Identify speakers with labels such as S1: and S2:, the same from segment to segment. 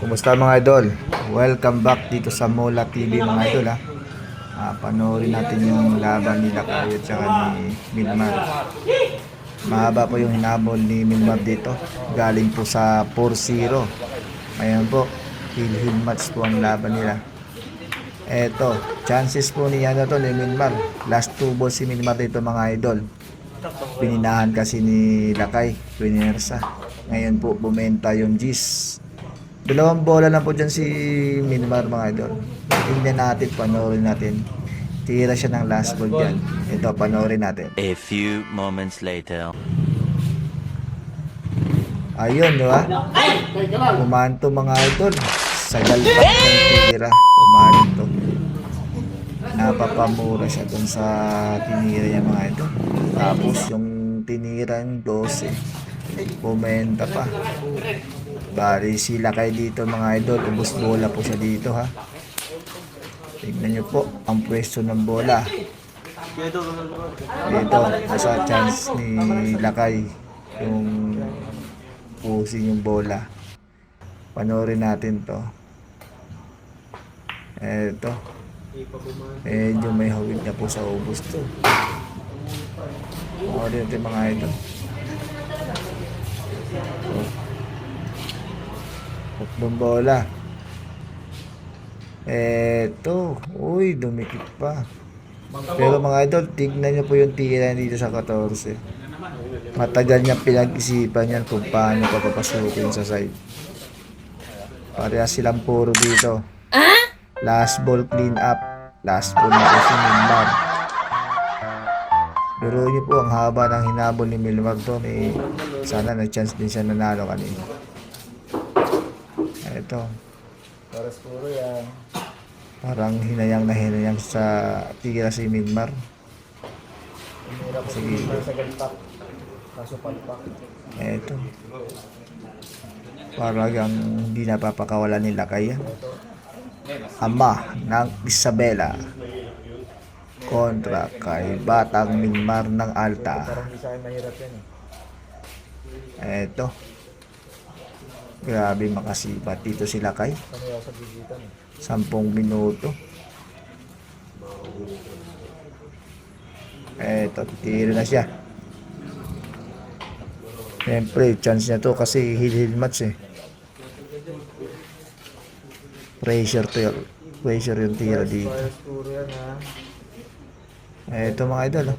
S1: Kumusta mga idol? Welcome back dito sa Mola TV mga idol ha. Panoorin natin yung laban ni Lakay at saka ni Milmar. Mahaba po yung hinabol ni Milmar dito. Galing po sa 4-0. Ayan po, heel match po ang laban nila. Eto, chances po ni Milmar. Last 2 balls si Milmar dito mga idol. Pininahan kasi ni Lakay, Pinersa. Ngayon po bumenta yung G's. Dalawang bola lang po dyan si Milmar mga idol. Tingnan natin, panoorin natin. Tira siya ng last ball dyan. Ito, panoorin natin.
S2: A few moments later.
S1: Ayun, di ba? Umanto mga idol. Sa galpak ng tira. Umanto. Napapamura siya dun sa tinira niya mga idol. Tapos yung tinira ng 12. Bumenta pa. Bali sila kayo dito mga idol. Ubus bola po siya dito ha. Tignan nyo po ang pwesto ng bola. Dito nasa chance ni Lakay yung pusin yung bola. Panoorin natin to. Eto. Medyo may hawid na po sa ubus to. Panoorin natin mga idol. Tatlong bola. Eto. Uy, dumikit pa. Pero mga idol, tignan nyo po yung tira dito sa 14. Matagal niya pinag-isipan yan kung paano papapasukin sa side. Parehas silang puro dito. Last ball clean up. Last ball na po si Milmar. Pero nyo po, ang haba ng hinabol ni Milmar doon. Sana nag-chance din siya nanalo kanina. Ito.
S3: Paras puro yan.
S1: Parang hinayang na hinayang sa tira si Milmar. Sige.
S3: Sa galpak. Kaso palpak.
S1: Ito. Parang hindi napapakawala ni Lakay. Ama ng Isabela kontra kay Batang Milmar ng Alta.
S3: Parang di sa akin mahirap yan
S1: Ito. Grabe makasipat dito si Lakay.
S3: Kami ako sa bigitan
S1: 10 minuto. Eto, titira na siya. Siyempre, chance niya to kasi heel match eh. Pressure to yun. Pressure yung tira dito.
S3: Paras puro yan ha.
S1: Eto mga idol.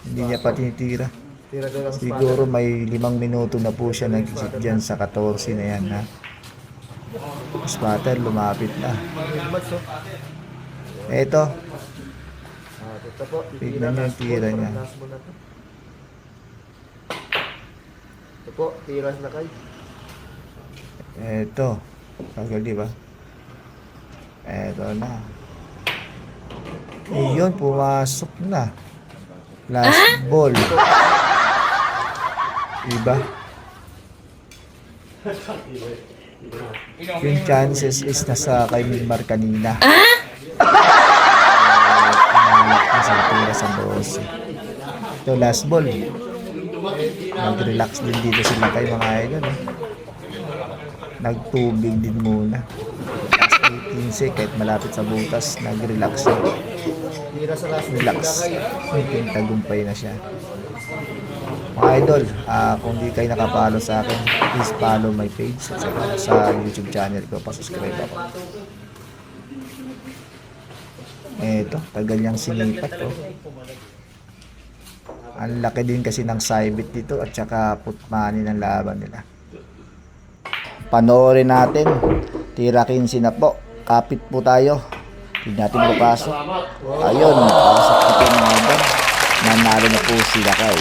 S1: Hindi niya pa tinitira.
S3: Tira daw lang
S1: Siguro may 5 minuto na po siya nag-isip dyan sa 14 na yan ha. Spatter, lumapit na.
S3: match oh.
S1: Eto,
S3: Ito po.
S1: tignan niyo yung tira niya.
S3: Last ball na to. Ito po. Tiras na kayo.
S1: Eto. Tagal di ba? Eto na. Ayun, pumasok na. Last ball. Diba? Yung chances is nasa kay Milmar kanina. Pinalak na sa tira sa 12. Ito, last ball. Nag-relax din dito sila kay mga idol. Nagtubig din muna. Last 18 kahit malapit sa butas, nag-relax.
S3: Tira sa last ball.
S1: Relax. May tagumpay na siya. Mga idol, kung di kayo nakapalo sa akin, please follow my page at saka sa YouTube channel ko, pasubscribe ako. Eto, tagal niyang sinipat oh. Ang laki din kasi ng saibit dito at saka put money ng laban nila. Panoorin natin. Tira 15 na po. Kapit po tayo. Hindi natin mapasok. Ayun, pasok ito mga idol. Nanalo na po sila kay